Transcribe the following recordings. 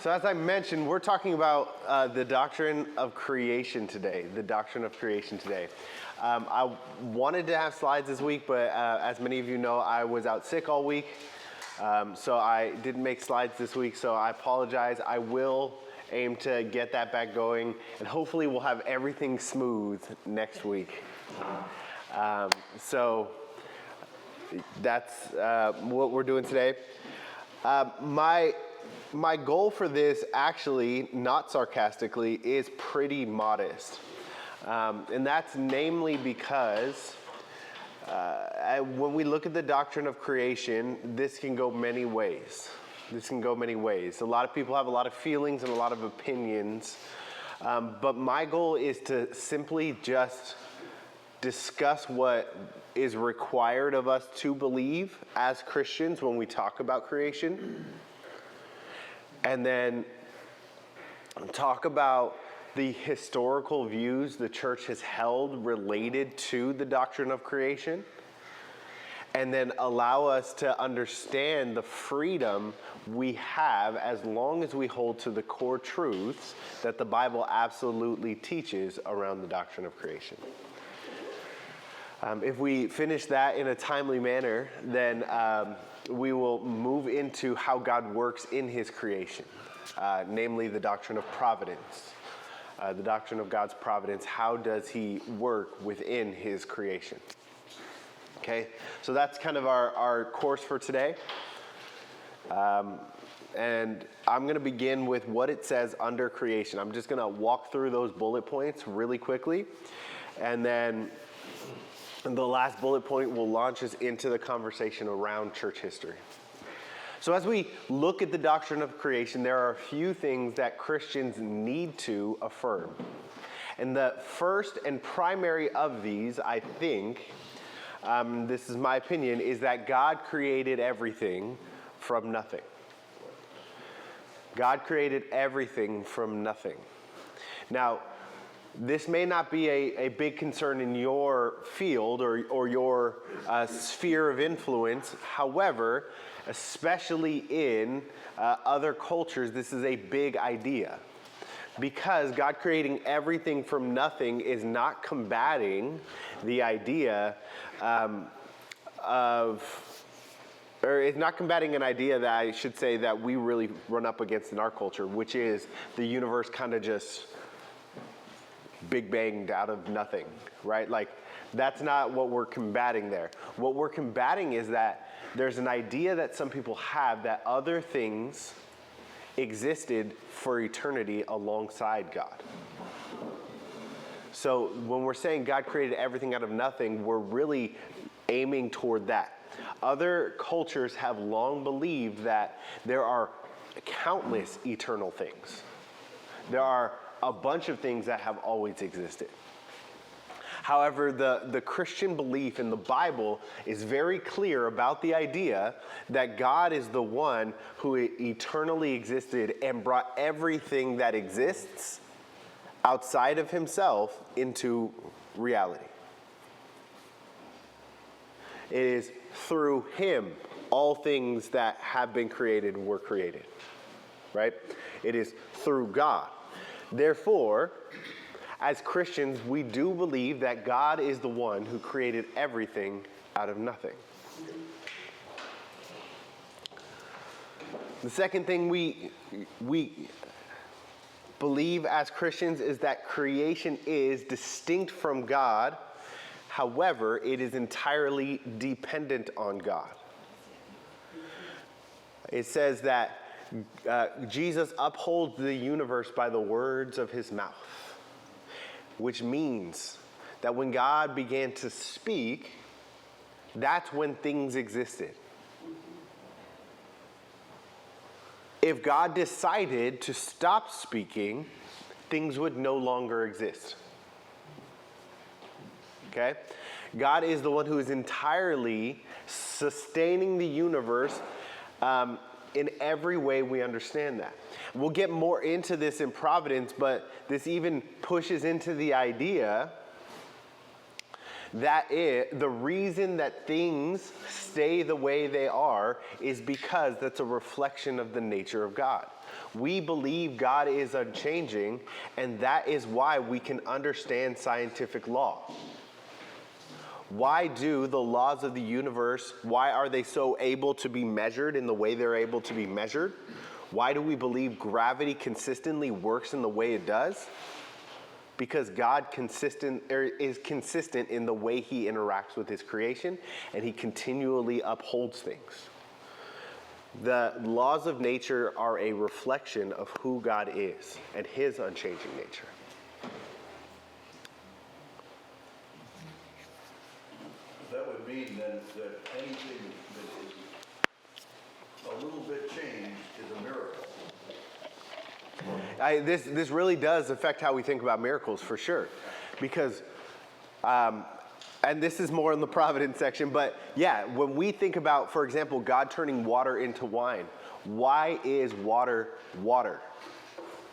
So as I mentioned, we're talking about the doctrine of creation today, I wanted to have slides this week, but as many of you know, I was out sick all week. So I didn't make slides this week, so I apologize. I will aim to get that back going, and hopefully we'll have everything smooth next week. So that's what we're doing today. My goal for this, actually, not sarcastically, is pretty modest. And that's namely because when we look at the doctrine of creation, this can go many ways. A lot of people have a lot of feelings and a lot of opinions. But my goal is to simply just discuss what is required of us to believe as Christians when we talk about creation. And then talk about the historical views the church has held related to the doctrine of creation. And then allow us to understand the freedom we have as long as we hold to the core truths that the Bible absolutely teaches around the doctrine of creation. If we finish that in a timely manner, then we will move into how God works in his creation, namely the doctrine of providence. The doctrine of God's providence, how does he work within his creation? Okay, so that's kind of our course for today. And I'm going to begin with what it says under creation. I'm just going to walk through those bullet points really quickly, and then the last bullet point will launch us into the conversation around church history. So as we look at the doctrine of creation, there are a few things that Christians need to affirm. And the first and primary of these, I think, this is my opinion, is that God created everything from nothing. God created everything from nothing. Now, this may not be a big concern in your field or your sphere of influence. However, especially in other cultures, this is a big idea. Because God creating everything from nothing is not combating the idea it's not combating an idea that I should say that we really run up against in our culture, which is the universe kind of just big banged out of nothing, right? Like, that's not what we're combating there. What we're combating is that there's an idea that some people have that other things existed for eternity alongside God. So when we're saying God created everything out of nothing, we're really aiming toward that. Other cultures have long believed that there are countless eternal things. There are a bunch of things that have always existed. However, the Christian belief in the Bible is very clear about the idea that God is the one who eternally existed and brought everything that exists outside of himself into reality. It is through him all things that have been created were created, right? It is through God. Therefore, as Christians, we do believe that God is the one who created everything out of nothing. The second thing we believe as Christians is that creation is distinct from God. However, it is entirely dependent on God. It says that Jesus upholds the universe by the words of his mouth, which means that when God began to speak, that's when things existed. If God decided to stop speaking, things would no longer exist. Okay? God is the one who is entirely sustaining the universe in every way we understand that. We'll get more into this in Providence, but this even pushes into the idea that the reason that things stay the way they are is because that's a reflection of the nature of God. We believe God is unchanging, and that is why we can understand scientific law. Why do the laws of the universe, why are they so able to be measured in the way they're able to be measured? Why do we believe gravity consistently works in the way it does? Because God is consistent in the way he interacts with his creation, and he continually upholds things. The laws of nature are a reflection of who God is and his unchanging nature. That would mean then that anything that is a little bit changed is a miracle. This really does affect how we think about miracles for sure, because, and this is more in the providence section, but yeah, when we think about, for example, God turning water into wine, why is water water?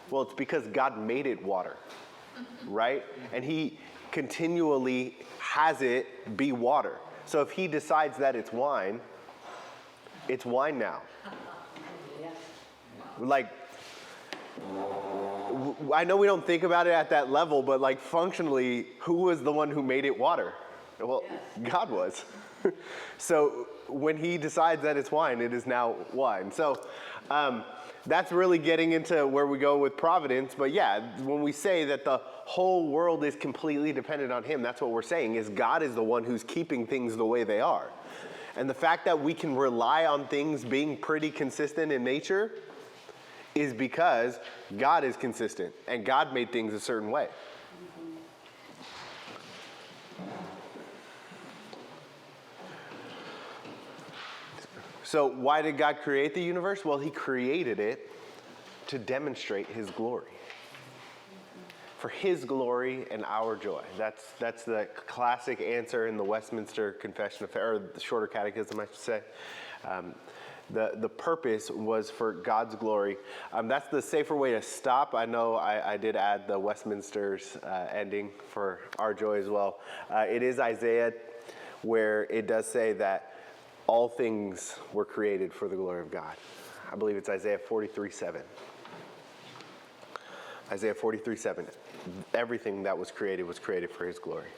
Well, it's because God made it water, right? And he continually has it be water. So if he decides that it's wine now. Like, I know we don't think about it at that level, but like functionally, who was the one who made it water? Well, God was. So when he decides that it's wine, it is now wine. So that's really getting into where we go with providence. But yeah, when we say that the whole world is completely dependent on him, that's what we're saying, is God is the one who's keeping things the way they are. And the fact that we can rely on things being pretty consistent in nature is because God is consistent and God made things a certain way. So why did God create the universe? Well, he created it to demonstrate his glory. For his glory and our joy. That's the classic answer in the Westminster Confession of Faith, or the Shorter Catechism, I should say. The purpose was for God's glory. That's the safer way to stop. I know I did add the Westminster's ending for our joy as well. It is Isaiah, where it does say that all things were created for the glory of God. I believe it's Isaiah 43:7. Isaiah 43:7. Everything that was created for his glory.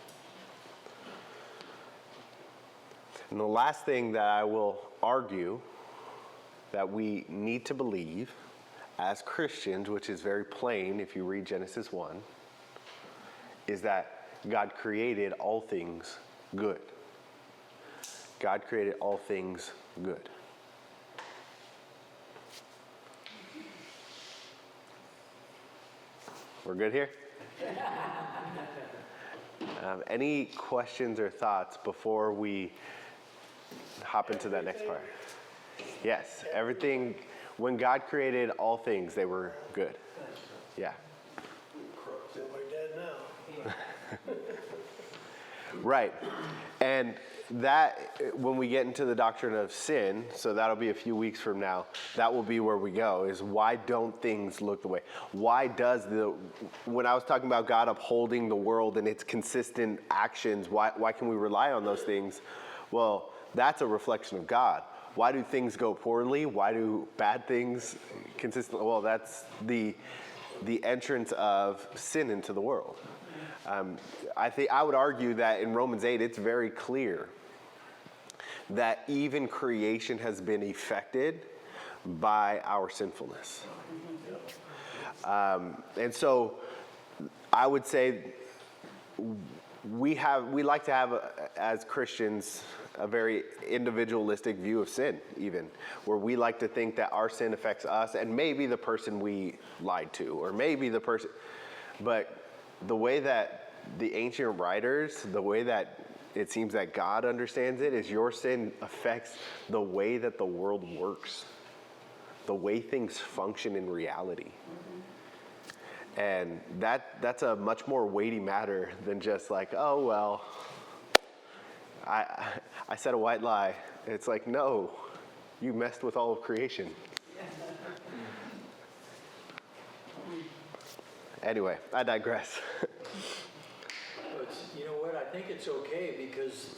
And the last thing that I will argue that we need to believe as Christians, which is very plain if you read Genesis 1, is that God created all things good. God created all things good. We're good here? Any questions or thoughts before we hop into that next part? Yes, everything, when God created all things, they were good. Yeah. We're dead now. Right. And that, when we get into the doctrine of sin, so that'll be a few weeks from now, that will be where we go, is why don't things look the way? Why does when I was talking about God upholding the world and its consistent actions, why can we rely on those things? Well, that's a reflection of God. Why do things go poorly? Why do bad things consistently? Well, that's the entrance of sin into the world. I would argue that in Romans 8, it's very clear that even creation has been affected by our sinfulness. And so I would say we like to have, as Christians, a very individualistic view of sin, even, where we like to think that our sin affects us and maybe the person we lied to, or maybe the person, but the way that the ancient writers, the way that it seems that God understands it, is your sin affects the way that the world works, the way things function in reality. And that's a much more weighty matter than just like, oh, well, I said a white lie. It's like, no, you messed with all of creation. Anyway, I digress. But you know what? I think it's okay because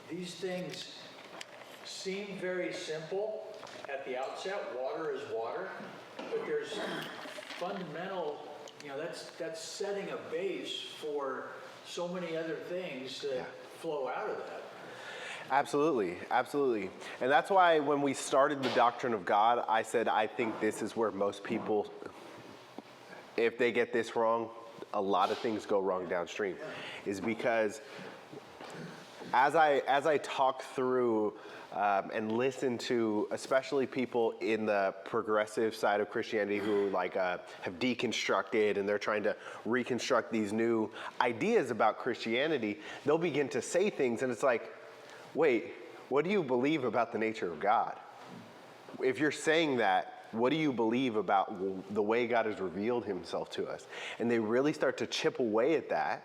these things seem very simple at the outset. Water is water. but there's fundamental, that's setting a base for so many other things that flow out of that. Absolutely, absolutely. And that's why when we started the doctrine of God, I said, I think this is where most people, if they get this wrong, a lot of things go wrong downstream, is because as I talk through and listen to especially people in the progressive side of Christianity who have deconstructed and they're trying to reconstruct these new ideas about Christianity, they'll begin to say things and it's like, wait, what do you believe about the nature of God? If you're saying that, what do you believe about the way God has revealed himself to us? And they really start to chip away at that.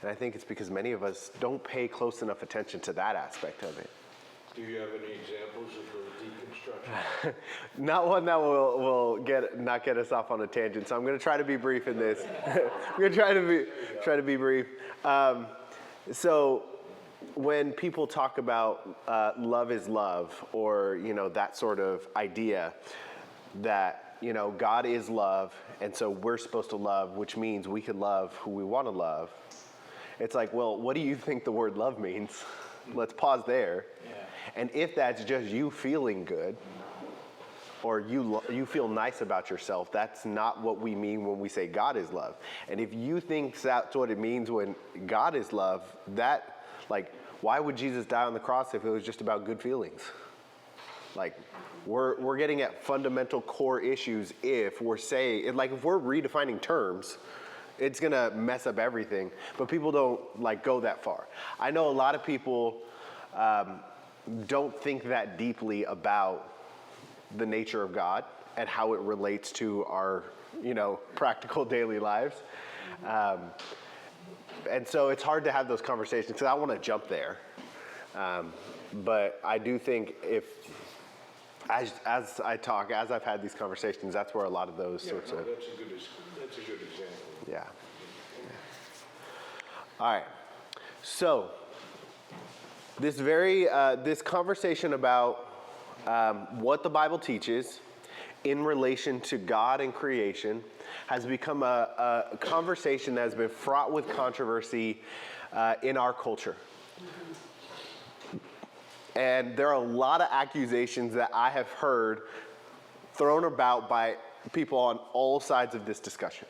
And I think it's because many of us don't pay close enough attention to that aspect of it. Do you have any examples of the deconstruction? Not one that will not get us off on a tangent. So I'm going to try to be brief in this. I'm going to try to be brief. So when people talk about love is love, or that sort of idea that God is love, and so we're supposed to love, which means we can love who we want to love. It's like, well, what do you think the word love means? Let's pause there. Yeah. And if that's just you feeling good, or you feel nice about yourself, that's not what we mean when we say God is love. And if you think that's what it means when God is love, why would Jesus die on the cross if it was just about good feelings? We're getting at fundamental core issues if we're saying, if we're redefining terms, it's gonna mess up everything. But people don't go that far. I know a lot of people don't think that deeply about the nature of God and how it relates to our, practical daily lives. And so it's hard to have those conversations because I want to jump there. But I do think as I've had these conversations, that's where a lot of those sorts of. That's a good example. Yeah. All right. So this conversation about what the Bible teaches in relation to God and creation has become a conversation that has been fraught with controversy in our culture. And there are a lot of accusations that I have heard thrown about by people on all sides of this discussion.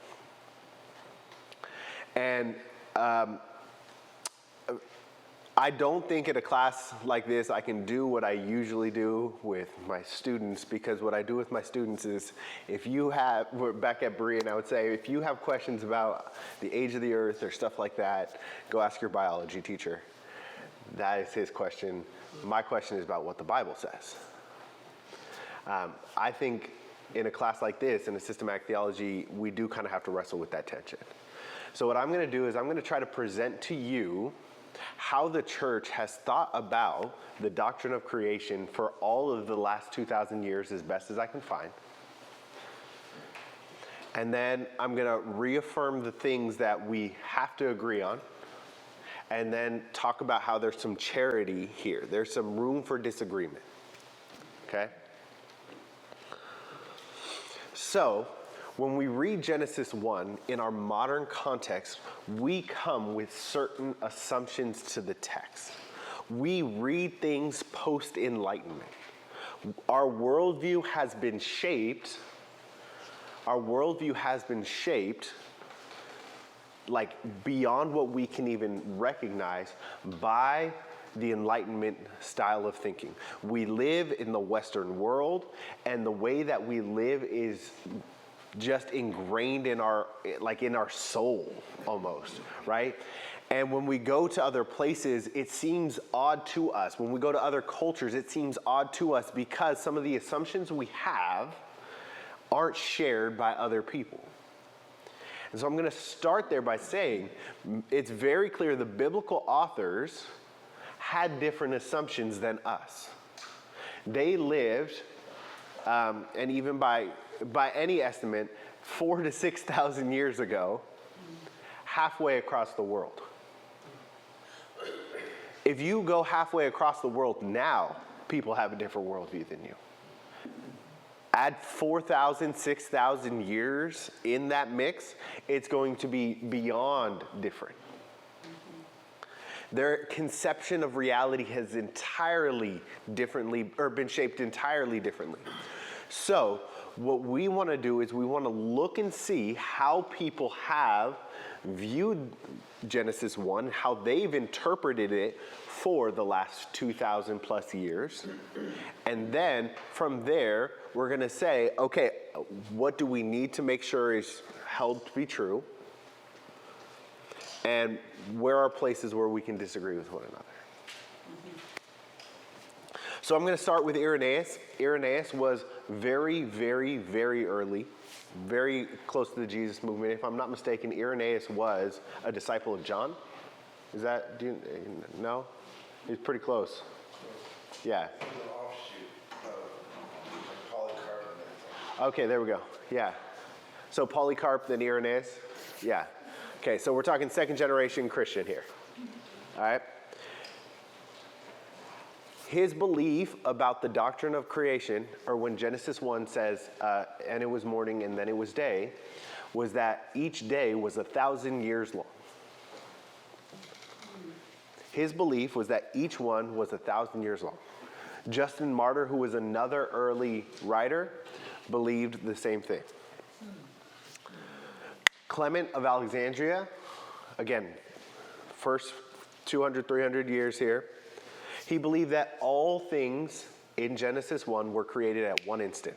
And I don't think at a class like this I can do what I usually do with my students, because what I do with my students is, we're back at Bree, and I would say, if you have questions about the age of the earth or stuff like that, go ask your biology teacher. That is his question. My question is about what the Bible says. I think in a class like this, in a systematic theology, we do kind of have to wrestle with that tension. So what I'm going to do is I'm going to try to present to you how the church has thought about the doctrine of creation for all of the last 2,000 years as best as I can find. And then I'm going to reaffirm the things that we have to agree on, and then talk about how there's some charity here. There's some room for disagreement. Okay? So, when we read Genesis 1 in our modern context, we come with certain assumptions to the text. We read things post-Enlightenment. Our worldview has been shaped beyond what we can even recognize by the Enlightenment style of thinking. We live in the Western world, and the way that we live is just ingrained in our soul almost, right? And when we go to other places, it seems odd to us. When we go to other cultures, it seems odd to us because some of the assumptions we have aren't shared by other people. And so I'm going to start there by saying it's very clear the biblical authors had different assumptions than us. They lived, and even by any estimate, 4,000 to 6,000 years ago, halfway across the world. If you go halfway across the world now, people have a different worldview than you. Add 4,000, 6,000 years in that mix, it's going to be beyond different. Their conception of reality has entirely differently, or been shaped entirely differently. So what we want to do is we want to look and see how people have viewed Genesis 1, how they've interpreted it for the last 2,000 plus years. And then from there, we're going to say, okay, what do we need to make sure is held to be true? And where are places where we can disagree with one another? So I'm going to start with Irenaeus. Irenaeus was very, very, very early, very close to the Jesus movement. If I'm not mistaken, Irenaeus was a disciple of John. Is that, no? He's pretty close. Yeah. Okay, there we go. Yeah. So Polycarp, then Irenaeus. Yeah. Okay, so we're talking second generation Christian here. All right. His belief about the doctrine of creation, or when Genesis 1 says, and it was morning and then it was day, was that each day was 1,000 years long. His belief was that each one was 1,000 years long. Justin Martyr, who was another early writer, believed the same thing. Clement of Alexandria, again, first 200, 300 years here, he believed that all things in Genesis 1 were created at one instant.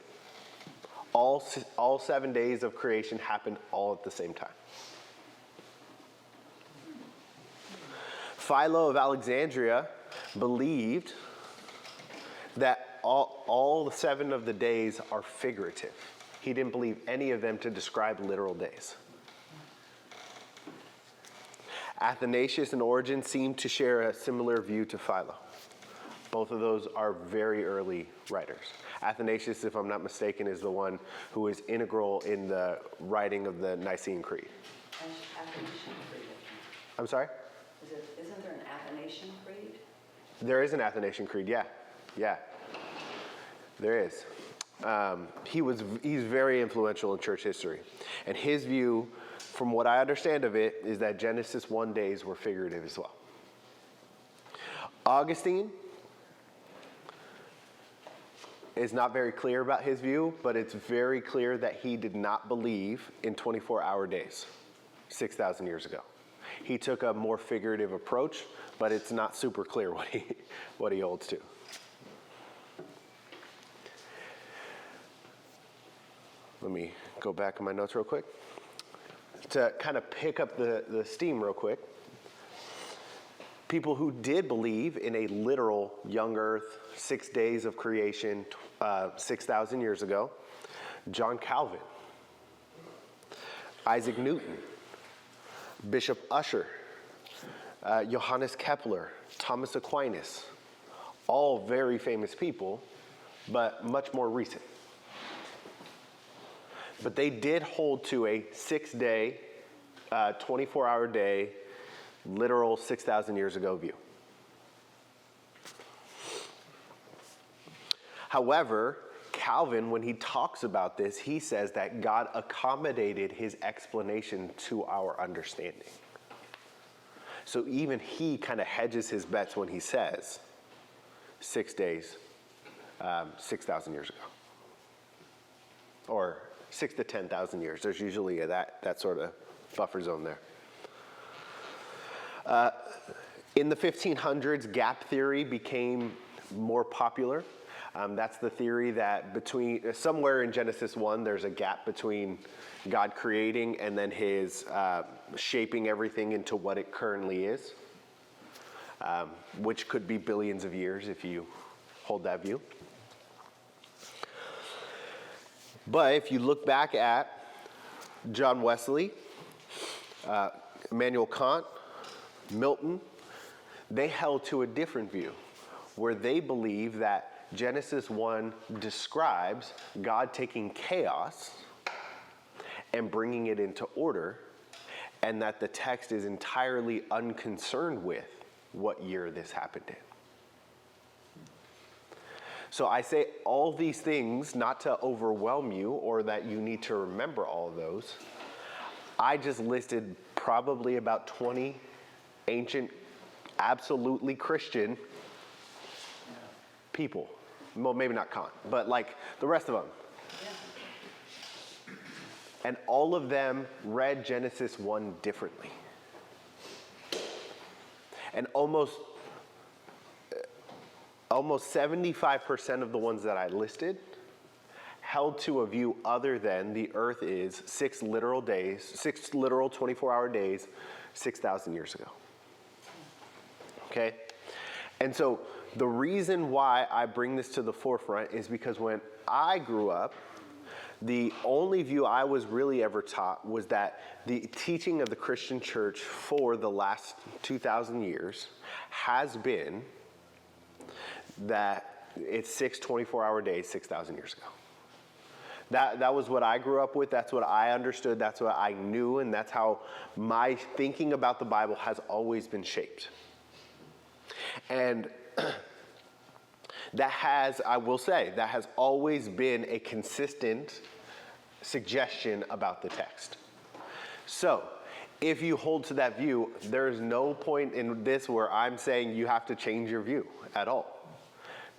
All 7 days of creation happened all at the same time. Philo of Alexandria believed that all 7 of the days are figurative. He didn't believe any of them to describe literal days. Athanasius and Origen seem to share a similar view to Philo. Both of those are very early writers. Athanasius, if I'm not mistaken, is the one who is integral in the writing of the Nicene Creed. Athanasian Creed. I'm sorry? Isn't there an Athanasian Creed? There is an Athanasian Creed, yeah. Yeah. There is. He's very influential in church history. And his view, from what I understand of it, is that Genesis 1 days were figurative as well. Augustine is not very clear about his view, but it's very clear that he did not believe in 24-hour days 6,000 years ago. He took a more figurative approach, but it's not super clear what he holds to. Let me go back in my notes real quick. To kind of pick up the steam real quick, people who did believe in a literal young earth, 6 days of creation, 6,000 years ago, John Calvin, Isaac Newton, Bishop Ussher, Johannes Kepler, Thomas Aquinas, all very famous people, but much more recent. But they did hold to a 6-day, 24-hour day, literal 6,000 years ago view. However, Calvin, when he talks about this, he says that God accommodated his explanation to our understanding. So even he kind of hedges his bets when he says 6 days, 6,000 years ago. Or 6 to 10,000 years. There's usually that sort of buffer zone there. In the 1500s, gap theory became more popular. That's the theory that somewhere in Genesis 1, there's a gap between God creating and then his shaping everything into what it currently is, which could be billions of years if you hold that view. But if you look back at John Wesley, Immanuel Kant, Milton, they held to a different view, where they believe that Genesis 1 describes God taking chaos and bringing it into order, and that the text is entirely unconcerned with what year this happened in. So I say all these things not to overwhelm you or that you need to remember all of those. I just listed probably about 20 ancient, absolutely Christian people. Well, maybe not Kant, but like the rest of them. And all of them read Genesis 1 differently. And almost 75% of the ones that I listed held to a view other than the earth is 6 literal 24-hour days, 6,000 years ago. Okay? And so the reason why I bring this to the forefront is because when I grew up, the only view I was really ever taught was that the teaching of the Christian church for the last 2,000 years has been that it's 6 24-hour days, 6,000 years ago. That was what I grew up with. That's what I understood. That's what I knew. And that's how my thinking about the Bible has always been shaped. And I will say, that has always been a consistent suggestion about the text. So, if you hold to that view, there's no point in this where I'm saying you have to change your view at all.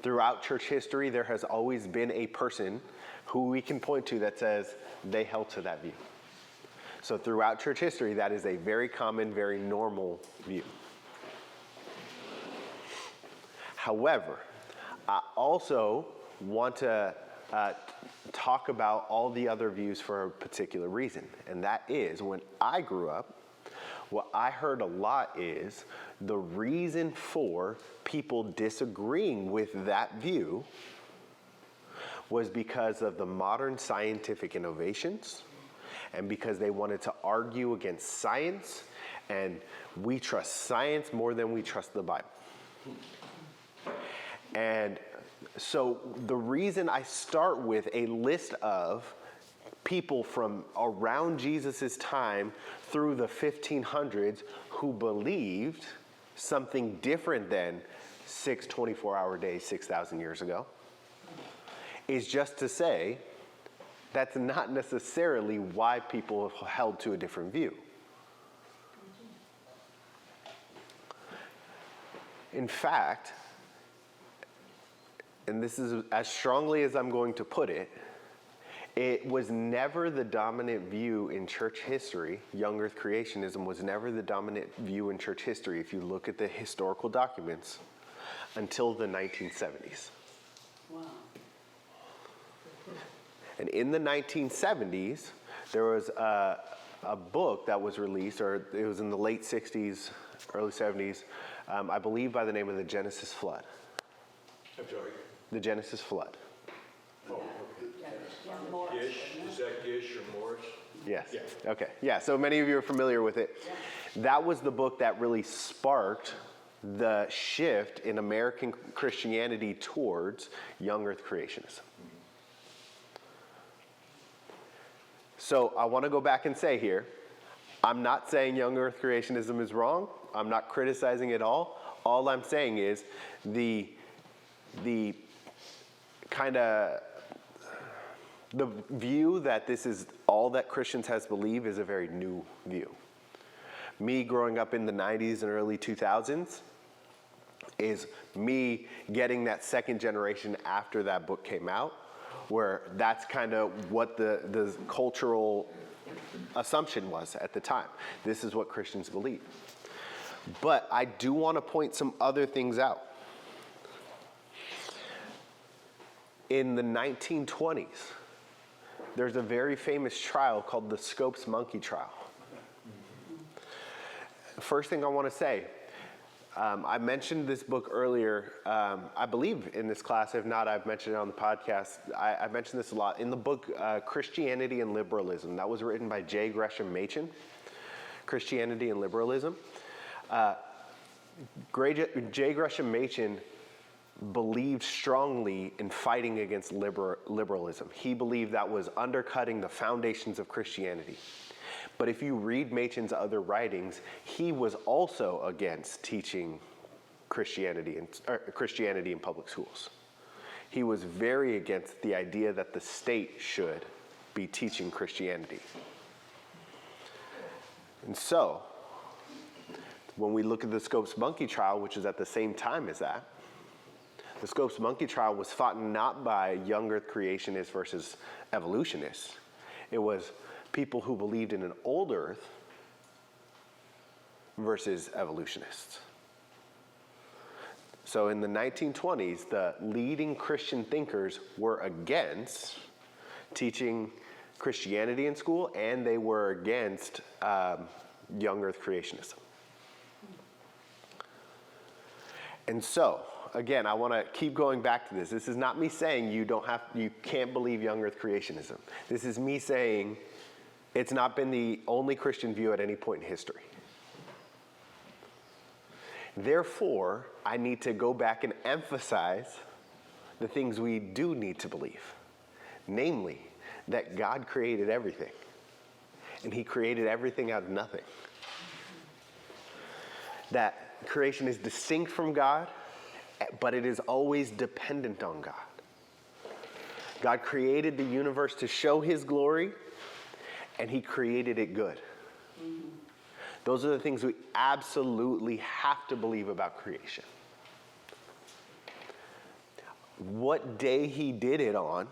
Throughout church history, there has always been a person who we can point to that says they held to that view. So throughout church history, that is a very common, very normal view. However, I also want to talk about all the other views for a particular reason. And that is, when I grew up, what I heard a lot is the reason for people disagreeing with that view was because of the modern scientific innovations and because they wanted to argue against science, and we trust science more than we trust the Bible. And so the reason I start with a list of people from around Jesus' time through the 1500s who believed something different than 6 24-hour days 6,000 years ago is just to say that's not necessarily why people have held to a different view. In fact, and this is as strongly as I'm going to put it, it was never the dominant view in church history. Young earth creationism was never the dominant view in church history if you look at the historical documents until the 1970s. Wow. And in the 1970s, there was a book that was released, or it was in the late 60s, early 70s, I believe by the name of the Genesis Flood. I'm sorry. The Genesis Flood. Oh, Yeah, Morris, Gish, isn't it? is that Gish or Morris? Yes. Yeah. Okay. Yeah. So many of you are familiar with it. That was the book that really sparked the shift in American Christianity towards young earth creationism. So I want to go back and say here, I'm not saying young earth creationism is wrong. I'm not criticizing it all. All I'm saying is the view that this is all that Christians has believed is a very new view. Me growing up in the 90s and early 2000s is me getting that second generation after that book came out, where that's kind of what the cultural assumption was at the time. This is what Christians believe. But I do want to point some other things out. In the 1920s, there's a very famous trial called the Scopes Monkey Trial. First thing I want to say, I mentioned this book earlier, I believe in this class. If not, I've mentioned it on the podcast. I mentioned this a lot. In the book, Christianity and Liberalism, that was written by J. Gresham Machen, Christianity and Liberalism. J. Gresham Machen believed strongly in fighting against liberalism. He believed that was undercutting the foundations of Christianity. But if you read Machen's other writings, he was also against teaching Christianity in public schools. He was very against the idea that the state should be teaching Christianity. And so, when we look at the Scopes Monkey trial, which is at the same time as that, the Scopes Monkey trial was fought not by young earth creationists versus evolutionists. It was people who believed in an old earth versus evolutionists. So in the 1920s, the leading Christian thinkers were against teaching Christianity in school, and they were against young earth creationism. And so, again, I want to keep going back to this. This is not me saying you can't believe young earth creationism. This is me saying it's not been the only Christian view at any point in history. Therefore, I need to go back and emphasize the things we do need to believe. Namely, that God created everything. And he created everything out of nothing. That creation is distinct from God, but it is always dependent on God. God created the universe to show his glory, and he created it good. Those are the things we absolutely have to believe about creation. What day he did it on,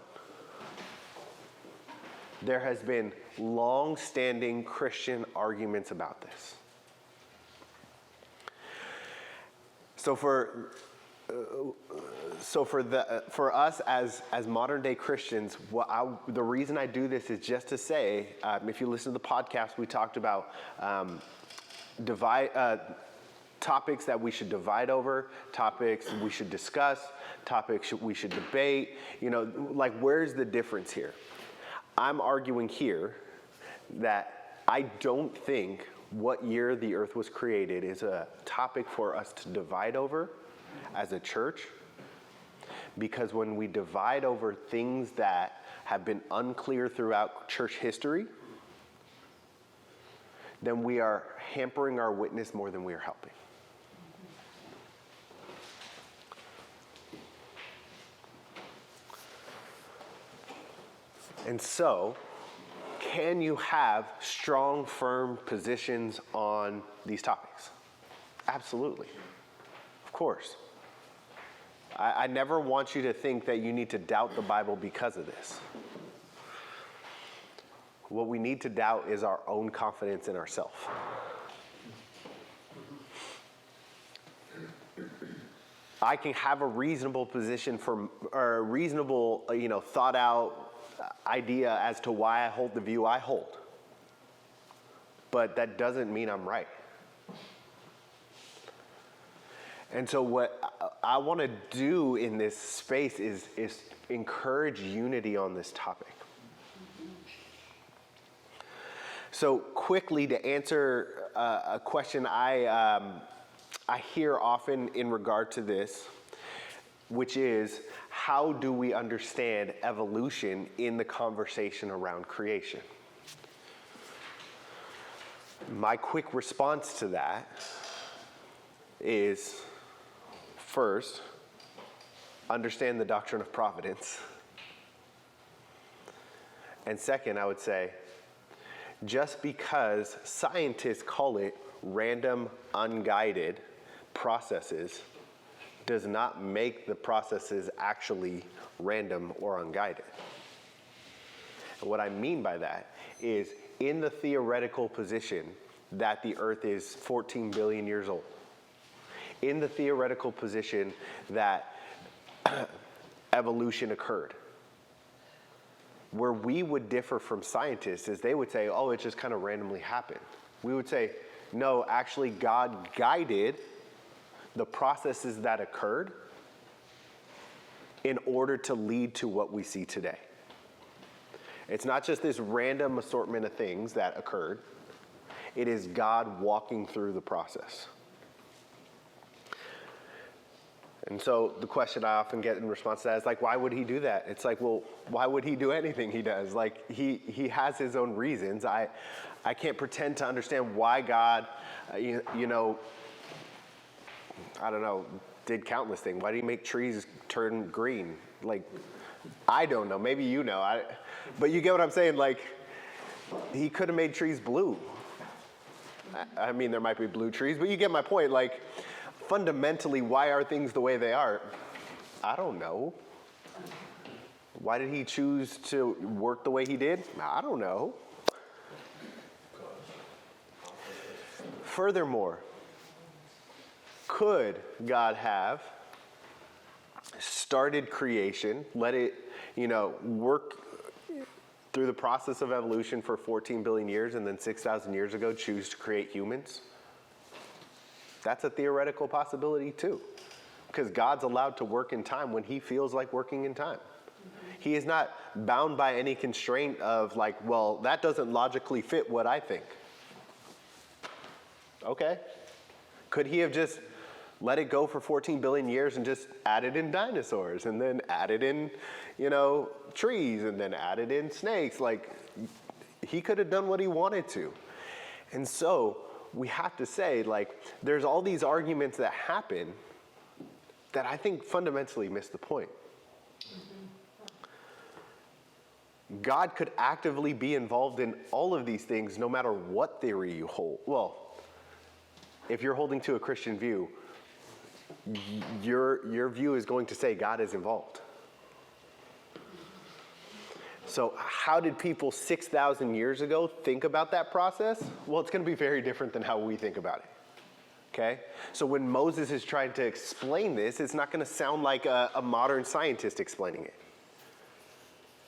there has been long-standing Christian arguments about this. So for us as modern day Christians, the reason I do this is just to say, if you listen to the podcast, we talked about topics that we should divide over, topics we should discuss, topics we should debate. Like, where's the difference here? I'm arguing here that I don't think what year the earth was created is a topic for us to divide over as a church, because when we divide over things that have been unclear throughout church history, then we are hampering our witness more than we are helping. And so, can you have strong, firm positions on these topics? Absolutely. Of course. I never want you to think that you need to doubt the Bible because of this. What we need to doubt is our own confidence in ourselves. I can have a reasonable position or a reasonable, thought out idea as to why I hold the view I hold. But that doesn't mean I'm right. And so what I want to do in this space is encourage unity on this topic. So quickly, to answer a question I hear often in regard to this, which is, how do we understand evolution in the conversation around creation? My quick response to that is, first, understand the doctrine of providence. And second, I would say, just because scientists call it random, unguided processes, does not make the processes actually random or unguided. And what I mean by that is, in the theoretical position that the earth is 14 billion years old, in the theoretical position that evolution occurred, where we would differ from scientists is they would say, oh, it just kind of randomly happened. We would say, no, actually God guided the processes that occurred in order to lead to what we see today. It's not just this random assortment of things that occurred. It is God walking through the process. And so the question I often get in response to that is like, why would he do that? It's like, well, why would he do anything he does? Like, he has his own reasons. I can't pretend to understand why God, I don't know, did countless things. Why did he make trees turn green? Like, I don't know. Maybe you know. But you get what I'm saying? Like, he could have made trees blue. I mean, there might be blue trees, but you get my point. Like, fundamentally, why are things the way they are? I don't know. Why did he choose to work the way he did? I don't know. Furthermore, could God have started creation, let it, work through the process of evolution for 14 billion years, and then 6,000 years ago choose to create humans? That's a theoretical possibility too, because God's allowed to work in time when he feels like working in time. He is not bound by any constraint of like, well, that doesn't logically fit what I think. Okay. Could he have just let it go for 14 billion years and just added in dinosaurs and then added in, trees and then added in snakes? Like, he could have done what he wanted to. And so we have to say, like, there's all these arguments that happen that I think fundamentally miss the point. God could actively be involved in all of these things no matter what theory you hold. Well, if you're holding to a Christian view, your view is going to say God is involved. So how did people 6,000 years ago think about that process? Well, it's going to be very different than how we think about it. Okay? So when Moses is trying to explain this, it's not going to sound like a modern scientist explaining it.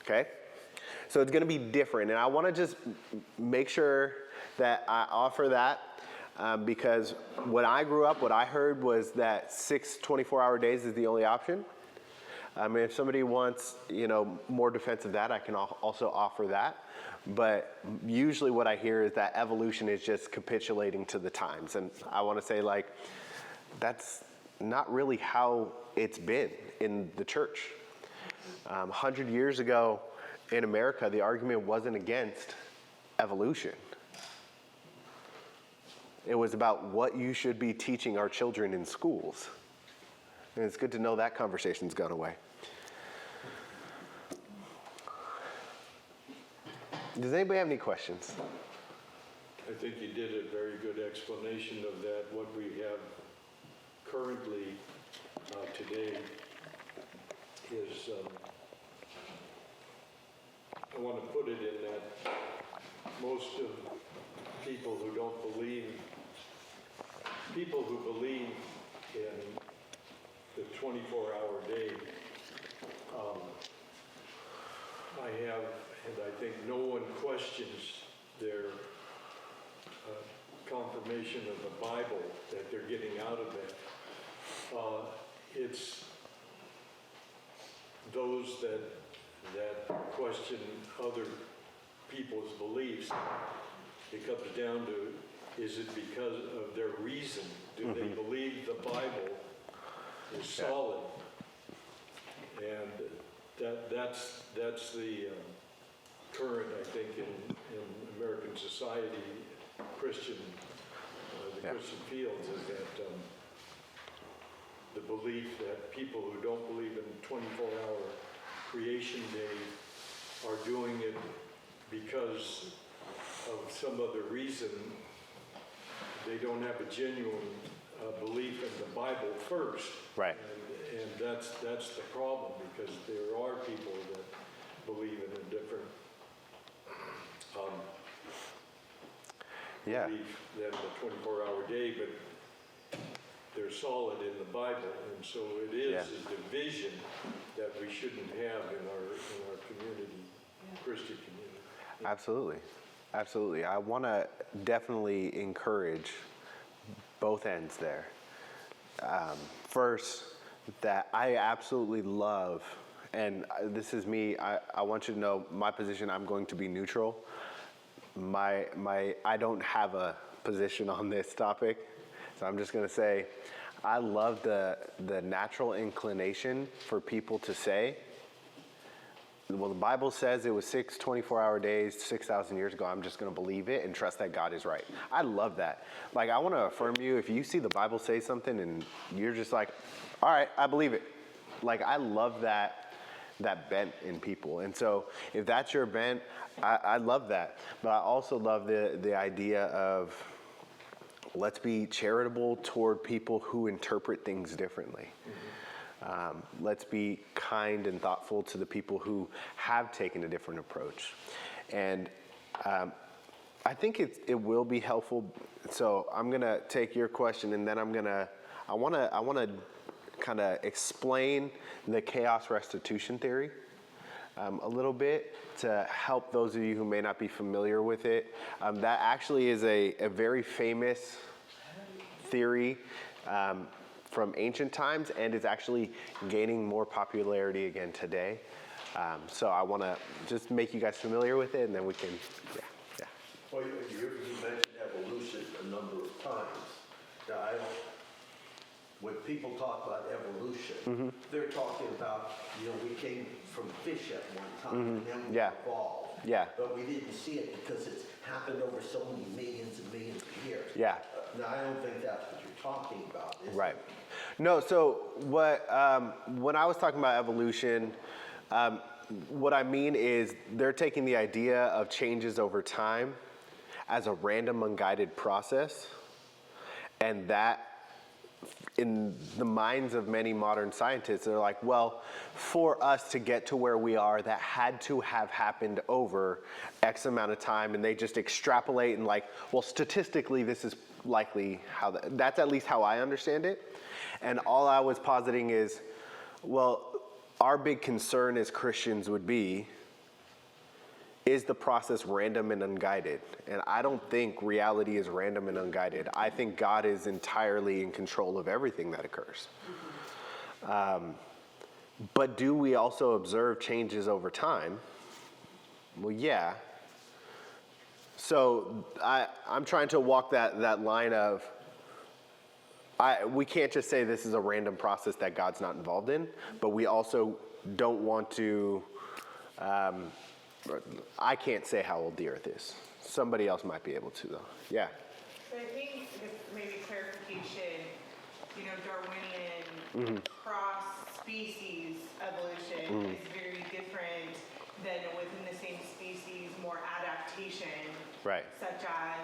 Okay? So it's going to be different. And I want to just make sure that I offer that because when I grew up, what I heard was that 6 24-hour days is the only option. I mean, if somebody wants, more defense of that, I can also offer that. But usually what I hear is that evolution is just capitulating to the times. And I want to say, like, that's not really how it's been in the church. 100 years ago in America, the argument wasn't against evolution. It was about what you should be teaching our children in schools. And it's good to know that conversation's gone away. Does anybody have any questions? I think you did a very good explanation of that. What we have currently today is, I want to put it in that most of people who believe in the 24-hour day, and I think no one questions their confirmation of the Bible that they're getting out of that. It's those that question other people's beliefs. It comes down to, is it because of their reason? Do they believe the Bible is solid? And that's the current, I think, in American society, Christian fields, is that the belief that people who don't believe in 24-hour creation day are doing it because of some other reason. They don't have a genuine belief in the Bible first. Right. And that's the problem, because there are people that believe in a different belief than the 24-hour day, but they're solid in the Bible, and so it is a division that we shouldn't have in our community, Christian community. Absolutely. Absolutely. I want to definitely encourage both ends there. First, that I absolutely love, and this is me, I want you to know my position, I'm going to be neutral. I don't have a position on this topic, so I'm just going to say, I love the natural inclination for people to say, well, the Bible says it was 6 24-hour days, 6,000 years ago. I'm just going to believe it and trust that God is right. I love that. Like, I want to affirm you, if you see the Bible say something and you're just like, all right, I believe it. Like, I love that that bent in people. And so if that's your bent, I love that. But I also love the idea of let's be charitable toward people who interpret things differently. Let's be kind and thoughtful to the people who have taken a different approach. And I think it will be helpful. So I'm gonna take your question, and then I wanna kind of explain the chaos restitution theory a little bit to help those of you who may not be familiar with it. That actually is a very famous theory from ancient times, and is actually gaining more popularity again today. So I want to just make you guys familiar with it, and then we can, yeah. Well, you mentioned evolution a number of times. Now, when people talk about evolution, they're talking about, we came from fish at one time, and then we evolved. Yeah. But we didn't see it because it's happened over so many millions and millions of years. Yeah. Now, I don't think that's what you're talking about, is it? Right. No, so when I was talking about evolution, what I mean is they're taking the idea of changes over time as a random, unguided process, and that in the minds of many modern scientists, they're like, well, for us to get to where we are, that had to have happened over X amount of time, and they just extrapolate and like, well, statistically, this is likely how that's at least how I understand it. And all I was positing is, well, our big concern as Christians would be, is the process random and unguided? And I don't think reality is random and unguided. I think God is entirely in control of everything that occurs. But do we also observe changes over time? Well, yeah. So I'm trying to walk that line of, we can't just say this is a random process that God's not involved in, but we also don't want to, I can't say how old the earth is. Somebody else might be able to though. Yeah. So I think maybe clarification, Darwinian cross-species evolution is very different than within the same species, more adaptation. Right. Such as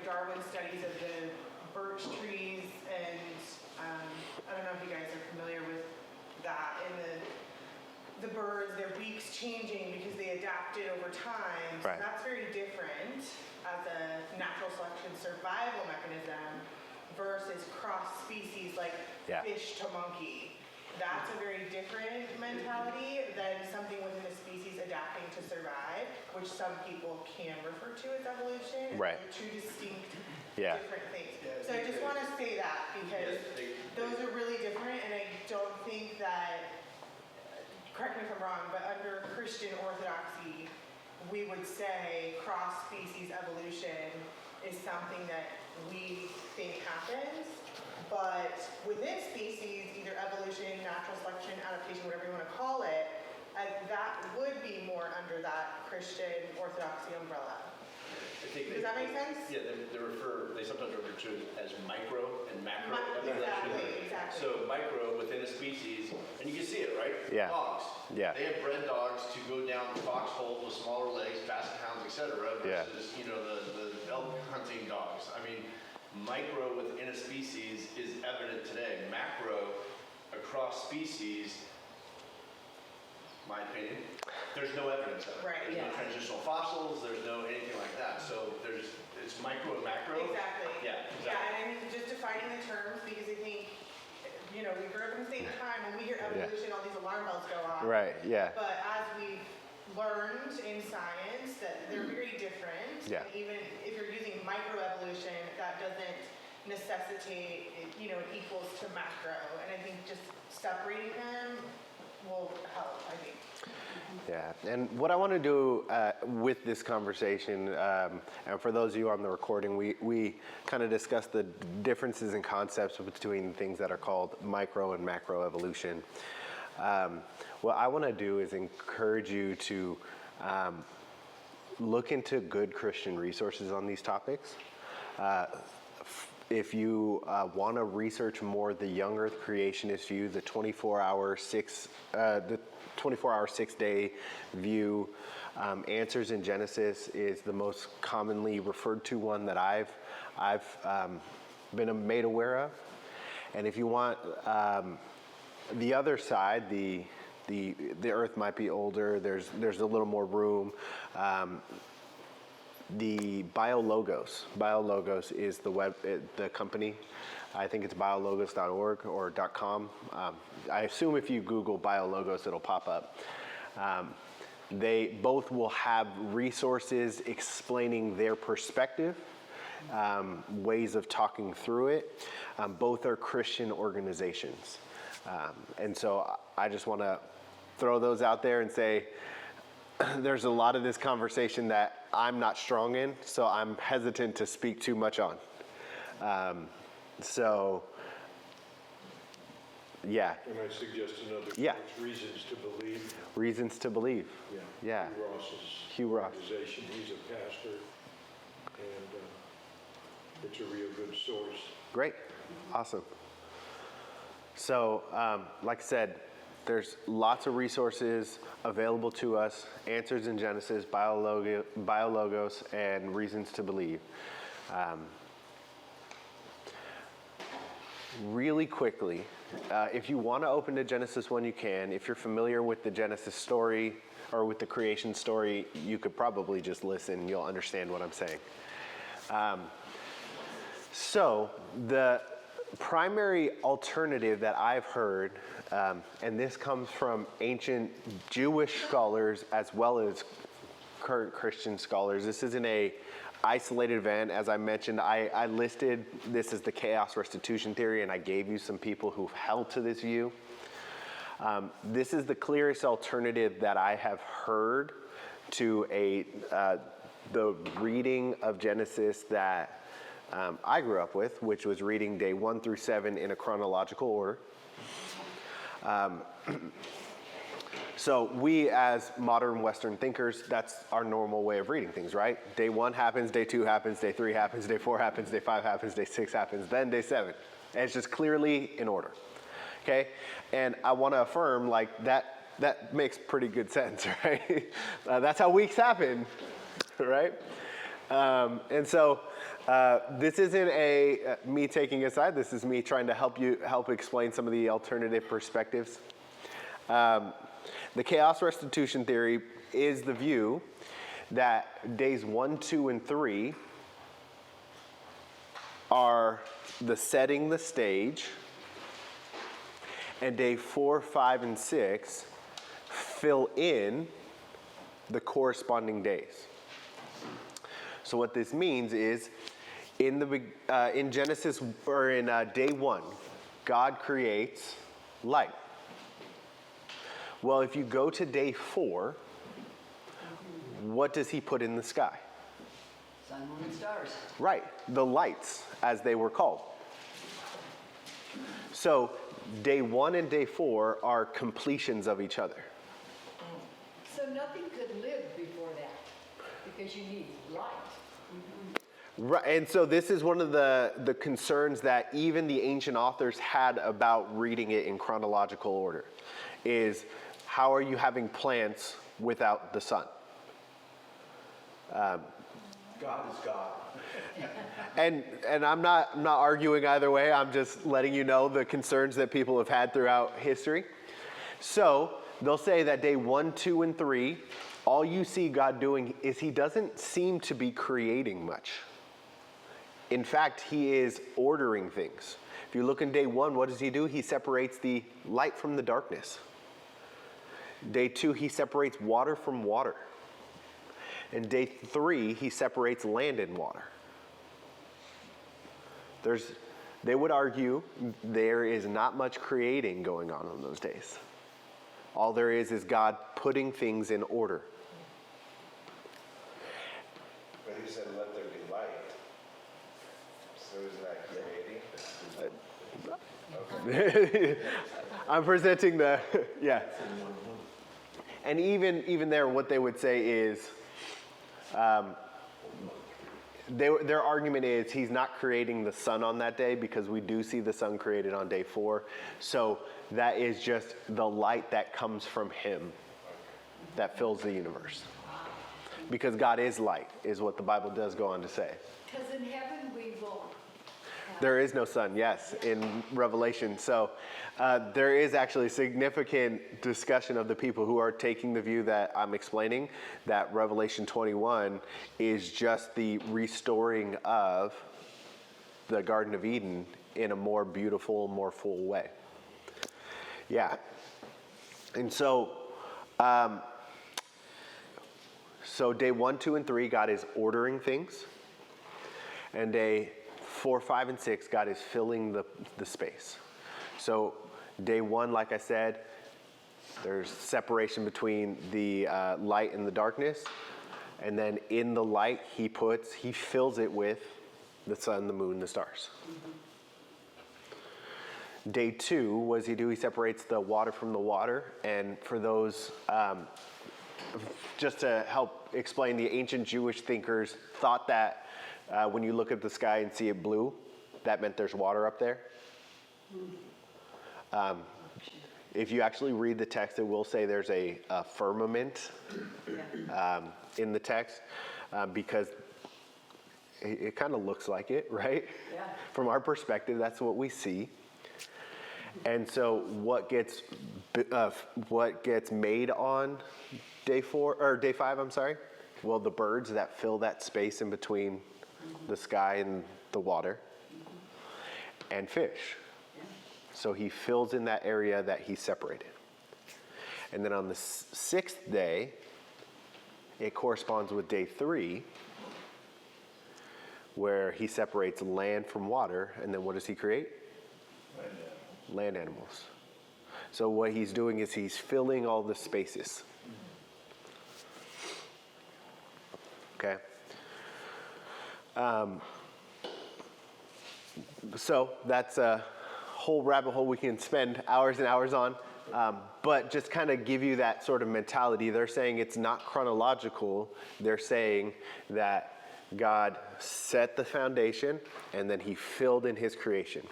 Darwin studies of the birch trees, and I don't know if you guys are familiar with that, and the birds, their beaks changing because they adapted over time. So Right. that's very different as a natural selection survival mechanism versus cross-species like fish to monkey. That's a very different mentality than something within a species adapting to survive, which some people can refer to as evolution. Right. They're two distinct, Yeah. different things. So I just want to say that because those are really different, and I don't think that, correct me if I'm wrong, but under Christian orthodoxy, we would say cross-species evolution is something that we think happens, but within species, either evolution, natural selection, adaptation, whatever you want to call it, that would be more under that Christian orthodoxy umbrella. Does that make sense? Yeah, they sometimes refer to it as micro and macro evolution. Exactly. So micro within a species, and you can see it, right? Yeah. Dogs. Yeah. They have bred dogs to go down foxholes with smaller legs, basset hounds, etc. Yeah. Versus the elk hunting dogs. I mean, micro within a species is evident today. Macro across species, my opinion, there's no evidence of it. Right, There's no transitional fossils, there's no anything like that. So it's micro and macro. Exactly. Yeah, exactly. Yeah, and I mean, just defining the terms, because I think, we grew up in the same time, when we hear evolution, all these alarm bells go off. Right, yeah. But as we've learned in science that they're very different. Yeah. And even if you're using microevolution, that doesn't necessitate, it equals to macro. And I think just separating them will help, I think. Yeah, and what I want to do with this conversation, and for those of you on the recording, we kind of discussed the differences in concepts between things that are called micro and macro evolution. What I want to do is encourage you to look into good Christian resources on these topics. if you want to research more the young Earth creationist view, the 24-hour 6-day view, Answers in Genesis is the most commonly referred to one that I've been made aware of. And if you want the other side, the Earth might be older. There's a little more room. The BioLogos is the company. I think it's biologos.org or .com. I assume if you Google BioLogos, it'll pop up. They both will have resources explaining their perspective, ways of talking through it. Both are Christian organizations. And so I just want to throw those out there and say, there's a lot of this conversation that I'm not strong in, so I'm hesitant to speak too much on. Yeah. And I suggest another Yeah. course, Reasons to Believe. Reasons to Believe. Yeah. Hugh Ross. organization, he's a pastor, and it's a real good source. Great. Awesome. So, like I said, there's lots of resources available to us. Answers in Genesis, BioLogos, and Reasons to Believe. Really quickly, if you want to open to Genesis 1, you can. If you're familiar with the Genesis story or with the creation story, you could probably just listen. You'll understand what I'm saying. So the primary alternative that I've heard, and this comes from ancient Jewish scholars as well as current Christian scholars. This isn't a isolated event. As I mentioned, I listed this as the chaos restitution theory, and I gave you some people who've held to this view. This is the clearest alternative that I have heard to the reading of Genesis that I grew up with, which was reading day 1 through 7 in a chronological order. So we, as modern Western thinkers, that's our normal way of reading things, right? Day 1 happens, day 2 happens, day 3 happens, day 4 happens, day 5 happens, day 6 happens, then day 7. And it's just clearly in order, okay? And I want to affirm, like, that makes pretty good sense, right? That's how weeks happen, right? And so this isn't me taking a side. This is me trying to help explain some of the alternative perspectives. The chaos restitution theory is the view that days 1, 2, and 3 are the setting the stage, and day 4, 5, and 6 fill in the corresponding days. So what this means is, in Genesis, or in day 1, God creates light. Well, if you go to day 4, what does he put in the sky? Sun, moon, and stars. Right, the lights, as they were called. So day 1 and day 4 are completions of each other. So nothing could live before that, because you need light. Right, and so this is one of the concerns that even the ancient authors had about reading it in chronological order, is how are you having plants without the sun? God is God. And I'm not arguing either way. I'm just letting you know the concerns that people have had throughout history. So they'll say that day 1, 2, and 3, all you see God doing is he doesn't seem to be creating much. In fact, he is ordering things. If you look in day 1, what does he do? He separates the light from the darkness. Day 2, he separates water from water. And day 3, he separates land and water. They would argue there is not much creating going on those days. All there is God putting things in order. But he said, let there be light. So is that creating? I'm presenting yeah. And even there, what they would say is, their argument is he's not creating the sun on that day, because we do see the sun created on day 4. So that is just the light that comes from him that fills the universe. Because God is light, is what the Bible does go on to say. Because in heaven we will. There is no sun, yes, in Revelation. So there is actually significant discussion of the people who are taking the view that I'm explaining, that Revelation 21 is just the restoring of the Garden of Eden in a more beautiful, more full way. Yeah. And so, so day 1, 2, and 3, God is ordering things. And day 4, 5, and 6, God is filling the space. So day 1, like I said, there's separation between the light and the darkness. And then in the light, he fills it with the sun, the moon, the stars. Day 2, what does he do? He separates the water from the water. And for those, just to help explain, the ancient Jewish thinkers thought that when you look at the sky and see it blue, that meant there's water up there. If you actually read the text, it will say there's a firmament in the text, because it kind of looks like it, right? Yeah. From our perspective, that's what we see. And so what gets made on day 5, I'm sorry? Well, the birds that fill that space in between the sky and the water, and fish. So he fills in that area that he separated. And then on the 6th day, it corresponds with day 3, where he separates land from water. And then what does he create? Land animals. So what he's doing is he's filling all the spaces. Okay. So that's a whole rabbit hole we can spend hours and hours on. But just kind of give you that sort of mentality. They're saying it's not chronological. They're saying that God set the foundation and then he filled in his creation.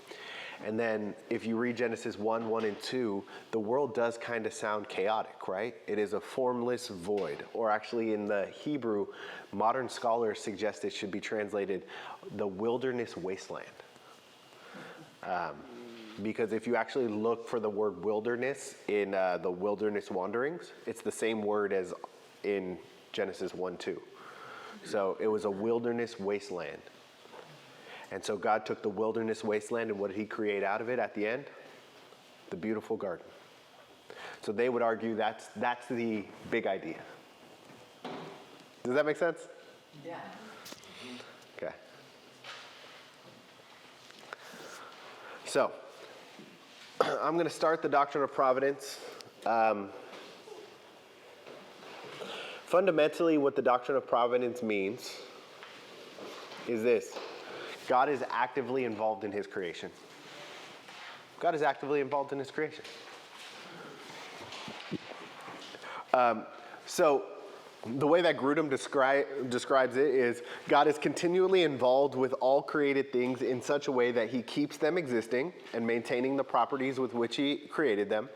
And then if you read Genesis 1, 1, and 2, the world does kind of sound chaotic, right? It is a formless void. Or actually in the Hebrew, modern scholars suggest it should be translated the wilderness wasteland. Because if you actually look for the word wilderness in the wilderness wanderings, it's the same word as in Genesis 1, 2. So it was a wilderness wasteland. And so God took the wilderness wasteland, and what did he create out of it at the end? The beautiful garden. So they would argue that's the big idea. Does that make sense? Yeah. Okay. So I'm going to start the doctrine of providence. Fundamentally, what the doctrine of providence means is this. God is actively involved in his creation. God is actively involved in his creation. So the way that Grudem describes it is God is continually involved with all created things in such a way that he keeps them existing and maintaining the properties with which he created them.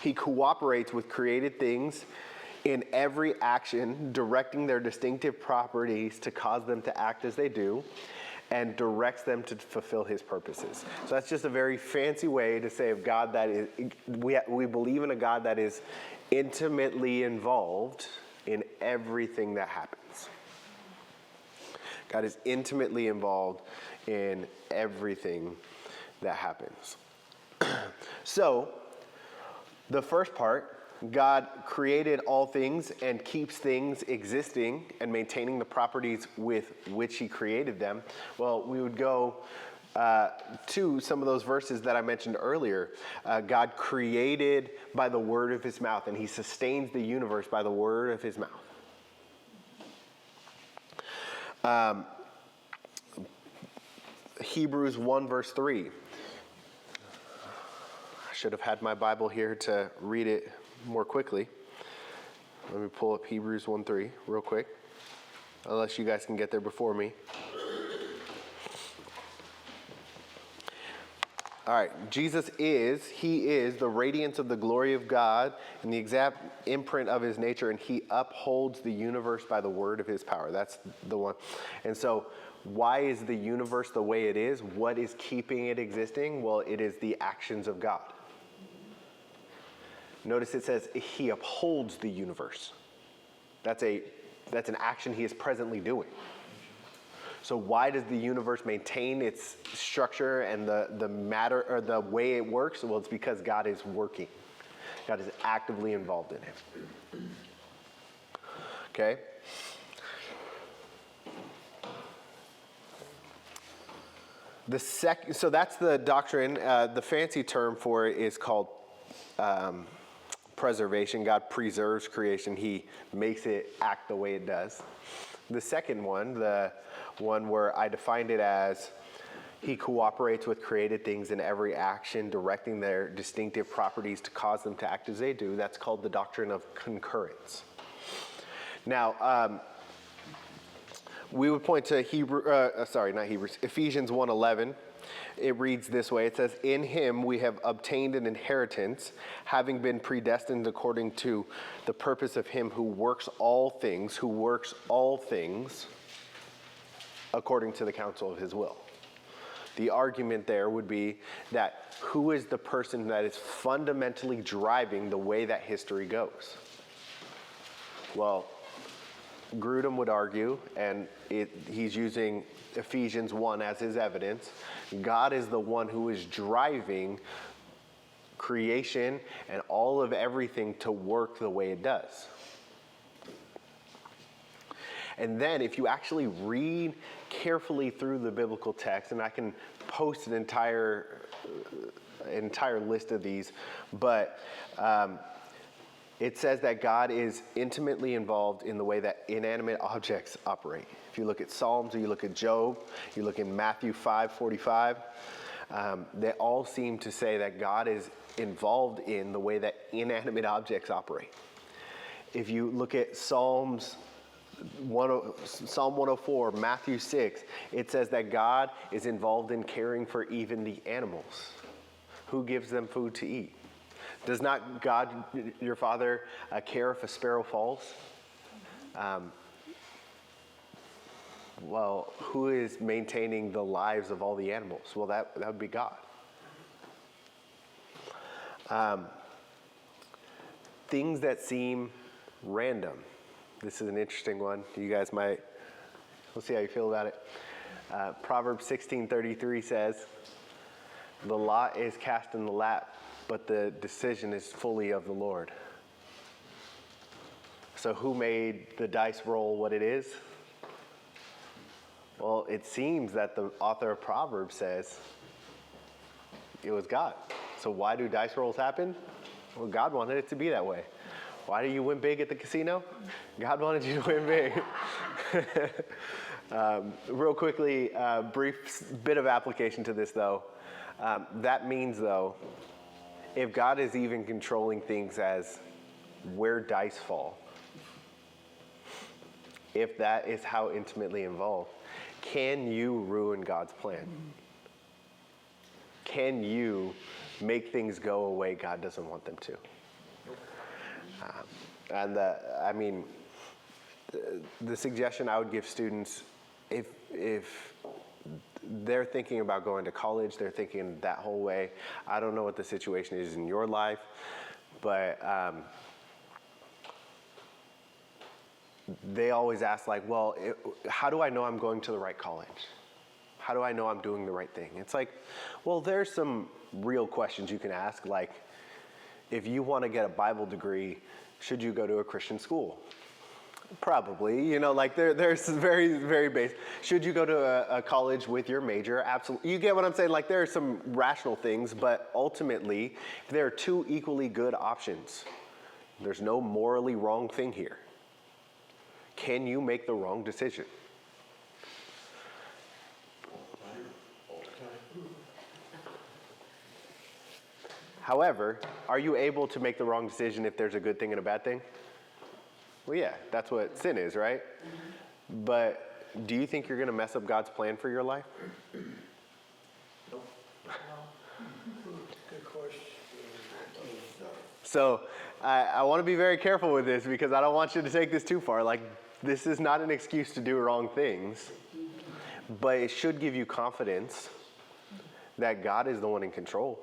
He cooperates with created things in every action, directing their distinctive properties to cause them to act as they do, and directs them to fulfill his purposes. So that's just a very fancy way to say of God that is, we believe in a God that is intimately involved in everything that happens. God is intimately involved in everything that happens. So, the first part, God created all things and keeps things existing and maintaining the properties with which he created them. Well, we would go to some of those verses that I mentioned earlier. God created by the word of his mouth, and he sustains the universe by the word of his mouth. Hebrews 1 verse 3. I should have had my Bible here to read it more quickly. Let me pull up Hebrews 1:3 real quick, unless you guys can get there before me. All right, he is the radiance of the glory of God and the exact imprint of his nature, and he upholds the universe by the word of his power. That's the one. And so why is the universe the way it is? What is keeping it existing? Well, it is the actions of God. Notice it says he upholds the universe. That's an action he is presently doing. So why does the universe maintain its structure and the matter or the way it works? Well, it's because God is working. God is actively involved in it. Okay? So that's the doctrine. The fancy term for it is called preservation. God preserves creation. He makes it act the way it does. The second one, the one where I defined it as he cooperates with created things in every action, directing their distinctive properties to cause them to act as they do. That's called the doctrine of concurrence. Now, we would point to Ephesians 1:11. It reads this way. It says, in him we have obtained an inheritance, having been predestined according to the purpose of him who works all things according to the counsel of his will. The argument there would be that who is the person that is fundamentally driving the way that history goes? Well, Grudem would argue, and he's using Ephesians 1 as his evidence, God is the one who is driving creation and all of everything to work the way it does. And then if you actually read carefully through the biblical text, and I can post an entire list of these, but it says that God is intimately involved in the way that inanimate objects operate. If you look at Psalms, or you look at Job, you look in Matthew 5:45, they all seem to say that God is involved in the way that inanimate objects operate. If you look at Psalm 104, Matthew 6, it says that God is involved in caring for even the animals. Who gives them food to eat? Does not God, your Father, care if a sparrow falls? Well, who is maintaining the lives of all the animals? Well, that would be God. Things that seem random. This is an interesting one. You guys might, we'll see how you feel about it. Proverbs 16:33 says, the lot is cast in the lap, but the decision is fully of the Lord. So who made the dice roll what it is? Well, it seems that the author of Proverbs says it was God. So why do dice rolls happen? Well, God wanted it to be that way. Why do you win big at the casino? God wanted you to win big. Real quickly, brief bit of application to this, though. That means, though, if God is even controlling things as where dice fall, if that is how intimately involved, can you ruin God's plan? Can you make things go a way God doesn't want them to? The suggestion I would give students, if they're thinking about going to college, they're thinking that whole way. I don't know what the situation is in your life, but they always ask, like, well, how do I know I'm going to the right college? How do I know I'm doing the right thing? It's like, well, there's some real questions you can ask, like, if you want to get a Bible degree, should you go to a Christian school? Probably, like there's very, very basic. Should you go to a college with your major? Absolutely. You get what I'm saying? Like, there are some rational things, but ultimately, there are two equally good options. There's no morally wrong thing here. Can you make the wrong decision? However, are you able to make the wrong decision if there's a good thing and a bad thing? Well, yeah, that's what sin is, right? But do you think you're going to mess up God's plan for your life? Nope. course. So I want to be very careful with this because I don't want you to take this too far. Like, this is not an excuse to do wrong things, but it should give you confidence that God is the one in control.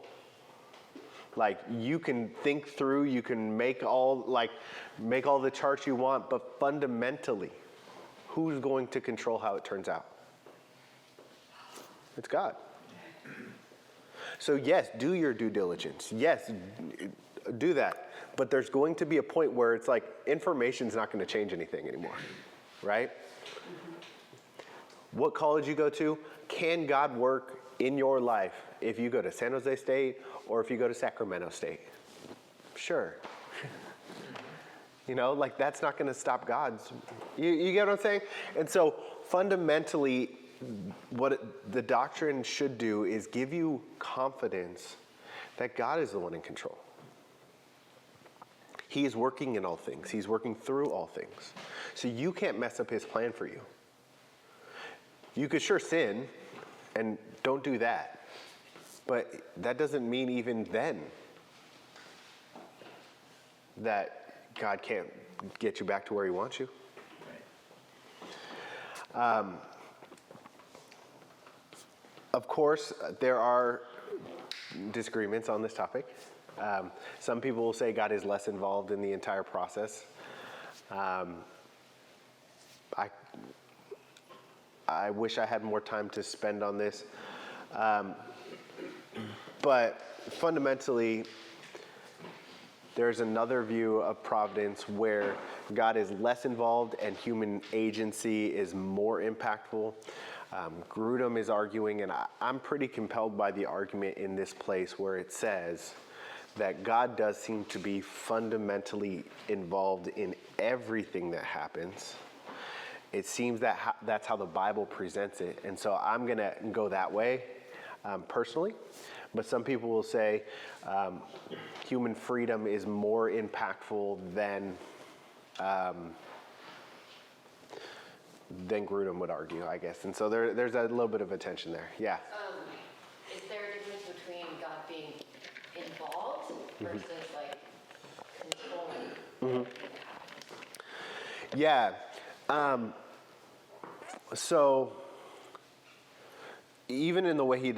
Like, you can think through, you can make all the charts you want, but fundamentally, who's going to control how it turns out? It's God. So yes, do your due diligence. Yes, do that. But there's going to be a point where it's like information's not going to change anything anymore, right? What college you go to, can God work in your life if you go to San Jose State or if you go to Sacramento State? Sure. You know, like, that's not going to stop God's. You get what I'm saying? And so fundamentally, the doctrine should do is give you confidence that God is the one in control. He is working in all things. He's working through all things. So you can't mess up his plan for you. You could sure sin, and don't do that. But that doesn't mean even then that God can't get you back to where he wants you. Of course, there are disagreements on this topic. Some people will say God is less involved in the entire process. I wish I had more time to spend on this. But fundamentally, there's another view of providence where God is less involved and human agency is more impactful. Grudem is arguing, and I'm pretty compelled by the argument in this place where it says that God does seem to be fundamentally involved in everything that happens. It seems that that's how the Bible presents it. And so I'm going to go that way personally. But some people will say human freedom is more impactful than Grudem would argue, I guess. And so there's a little bit of a tension there. Yeah. Is there a difference between God being involved versus like controlling? Yeah. So even in the way he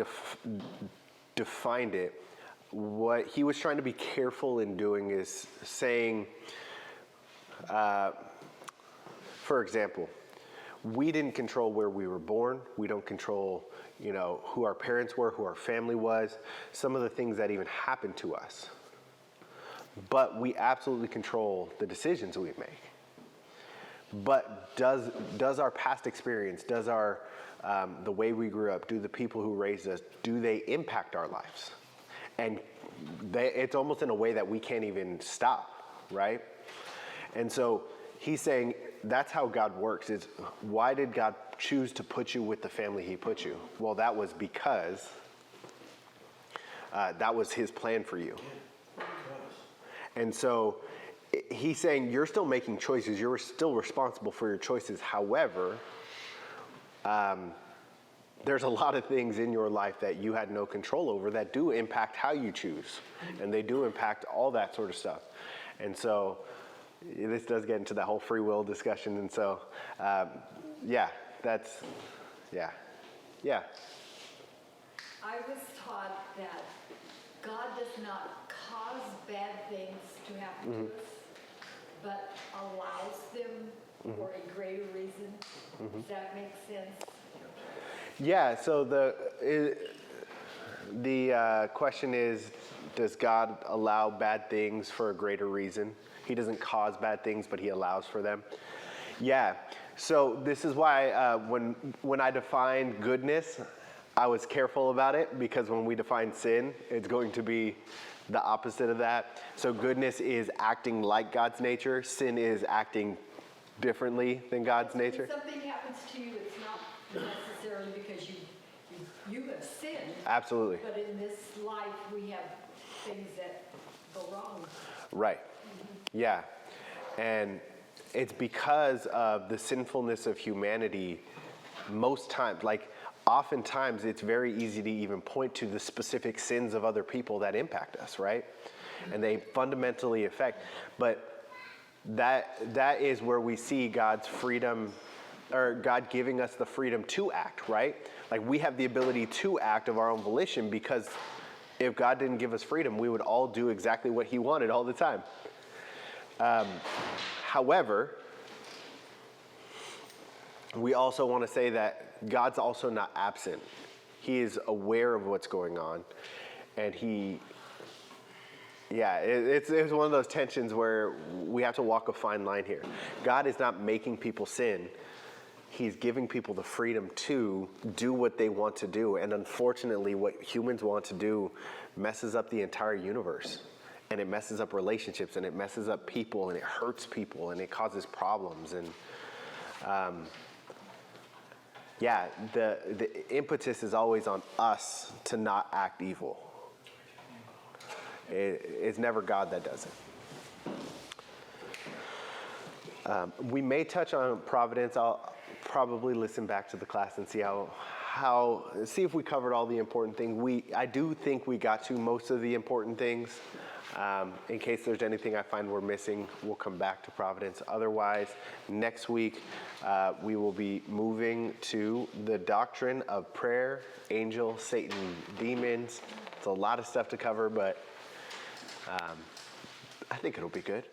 defined it, what he was trying to be careful in doing is saying, for example, we didn't control where we were born. We don't control, who our parents were, who our family was, some of the things that even happened to us. But we absolutely control the decisions we make. But does our past experience, does our the way we grew up, do the people who raised us, do they impact our lives? And it's almost in a way that we can't even stop, right? And so he's saying that's how God works. Is why did God choose to put you with the family he put you? Well, that was because that was his plan for you. And so he's saying you're still making choices. You're still responsible for your choices. However, there's a lot of things in your life that you had no control over that do impact how you choose. And they do impact all that sort of stuff. And so this does get into that whole free will discussion. And so, yeah. I was taught that God does not cause bad things to happen to us, but allows them for a greater reason. Does that make sense? Yeah, so the question is, does God allow bad things for a greater reason? He doesn't cause bad things, but he allows for them. Yeah, so this is why when I defined goodness, I was careful about it, because when we define sin, it's going to be the opposite of that. So goodness is acting like God's nature. Sin is acting differently than God's nature. When something happens to you, it's not necessarily because you have sinned. Absolutely. But in this life, we have things that go wrong. Right. Yeah. And it's because of the sinfulness of humanity most times, like oftentimes it's very easy to even point to the specific sins of other people that impact us, right? And they fundamentally affect, but that is where we see God's freedom, or God giving us the freedom to act, right? Like we have the ability to act of our own volition, because if God didn't give us freedom, we would all do exactly what he wanted all the time. However, we also want to say that God's also not absent. He is aware of what's going on, and it's one of those tensions where we have to walk a fine line here. God is not making people sin. He's giving people the freedom to do what they want to do. And unfortunately, what humans want to do messes up the entire universe. And it messes up relationships, and it messes up people, and it hurts people, and it causes problems. And the impetus is always on us to not act evil. It's never God that does it. We may touch on providence. I'll probably listen back to the class and see see if we covered all the important things. I do think we got to most of the important things. In case there's anything I find we're missing, we'll come back to providence. Otherwise, next week we will be moving to the doctrine of prayer, angels, Satan, demons. It's a lot of stuff to cover, but I think it'll be good.